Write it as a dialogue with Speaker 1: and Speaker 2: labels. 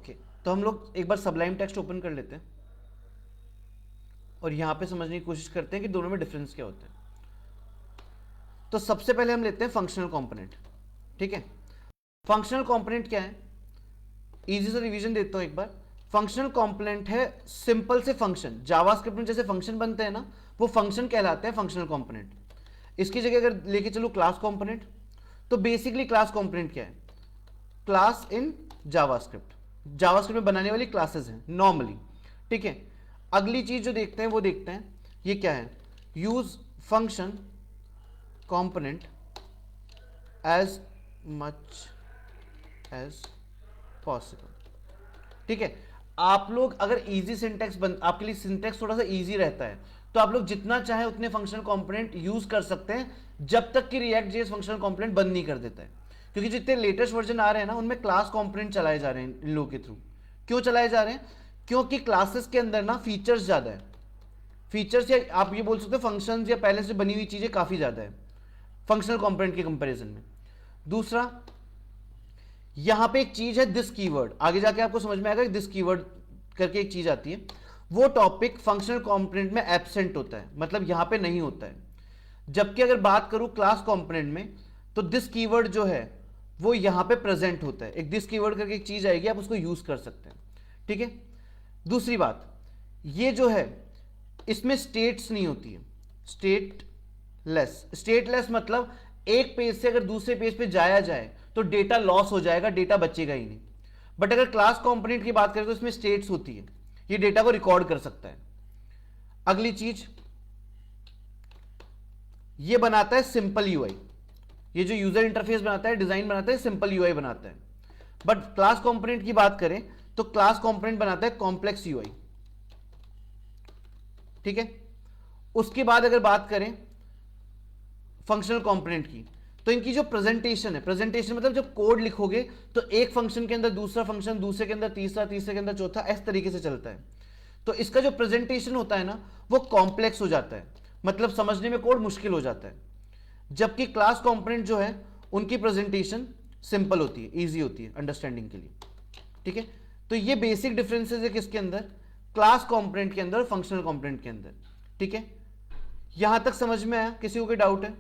Speaker 1: Okay, तो हम लोग एक बार सबलाइम टेक्स्ट ओपन कर लेते हैं और यहां पे समझने की कोशिश करते हैं कि दोनों में डिफरेंस क्या होता है। तो सबसे पहले हम लेते हैं फंक्शनल कंपोनेंट। ठीक है, फंक्शनल कंपोनेंट क्या है, इजी से रिवीजन देता हूं एक बार। फंक्शनल कंपोनेंट है सिंपल से फंक्शन, जावास्क्रिप्ट में जैसे फंक्शन बनते हैं ना, वो फंक्शन कहलाते हैं फंक्शनल कंपोनेंट। इसकी जगह अगर लेके चलो क्लास कंपोनेंट, तो बेसिकली क्लास कंपोनेंट क्या है, क्लास इन जावास्क्रिप्ट, जावास्क्रिप्ट में बनाने वाली क्लासेस हैं नॉर्मली। ठीक है, अगली चीज जो देखते हैं वो देखते हैं ये क्या है, use function component as much as possible. ठीक है, आप लोग अगर इजी सिंटेक्स आपके लिए सिंटेक्स थोड़ा सा इजी रहता है तो आप लोग जितना चाहे उतने फंक्शनल कंपोनेंट यूज कर सकते हैं, जब तक कि रिएक्ट जेएस फंक्शनल कंपोनेंट बंद नहीं कर देता है। क्योंकि जितने लेटेस्ट वर्जन आ रहे हैं ना, उनमें क्लास कंपोनेंट चलाए जा रहे हैं इन लोगों के थ्रू। क्यों चलाए जा रहे हैं, क्योंकि क्लासेस के अंदर ना फीचर्स ज्यादा है, फीचर्स या आप ये बोल सकते हो फंक्शंस या पहले से बनी हुई चीजें काफी ज्यादा है फंक्शनल कंपोनेंट के कंपैरिजन में। दूसरा, यहां पे एक चीज है दिस कीवर्ड, आगे जाके आपको समझ में आएगा दिस कीवर्ड करके एक चीज आती है, वो टॉपिक फंक्शनल कंपोनेंट में एब्सेंट होता है, मतलब यहां पे नहीं होता है। जबकि अगर बात करूं क्लास कंपोनेंट में, तो दिस कीवर्ड जो है वो यहां पे प्रेजेंट होता है, एक दिस कीवर्ड करके एक चीज आएगी, आप उसको यूज कर सकते हैं। ठीक है, दूसरी बात, ये जो है इसमें स्टेट्स नहीं होती है, स्टेटलेस। स्टेटलेस मतलब एक पेज से अगर दूसरे पेज पे जाया जाए तो डेटा लॉस हो जाएगा, डेटा बचेगा ही नहीं। बट अगर क्लास कंपोनेंट की बात करें तो इसमें स्टेट्स होती है, ये डेटा को रिकॉर्ड कर सकता है। अगली चीज, ये बनाता है सिंपल यूआई, ये जो यूजर इंटरफेस बनाता है, डिजाइन बनाता है, सिंपल यूआई बनाता है। बट क्लास कंपोनेंट की बात करें तो क्लास कंपोनेंट बनाता है कॉम्प्लेक्स यूआई। ठीक है, उसके बाद अगर बात करें फंक्शनल कंपोनेंट की, तो इनकी जो प्रेजेंटेशन है, प्रेजेंटेशन मतलब जब कोड लिखोगे तो एक फंक्शन के अंदर दूसरा फंक्शन, दूसरे के अंदर तीसरा, तीसरे के अंदर चौथा, इस तरीके से चलता है। तो इसका जो प्रेजेंटेशन होता है ना, वो कॉम्प्लेक्स हो जाता है, मतलब समझने में कोड मुश्किल हो जाता है। जबकि क्लास कंपोनेंट जो है उनकी प्रेजेंटेशन सिंपल होती है, ईजी होती है अंडरस्टैंडिंग के लिए। ठीक है, तो ये बेसिक डिफरेंसेस है किसके अंदर, क्लास कंपोनेंट के अंदर, फंक्शनल कंपोनेंट के अंदर। ठीक है, यहां तक समझ में आया, किसी को कोई डाउट है?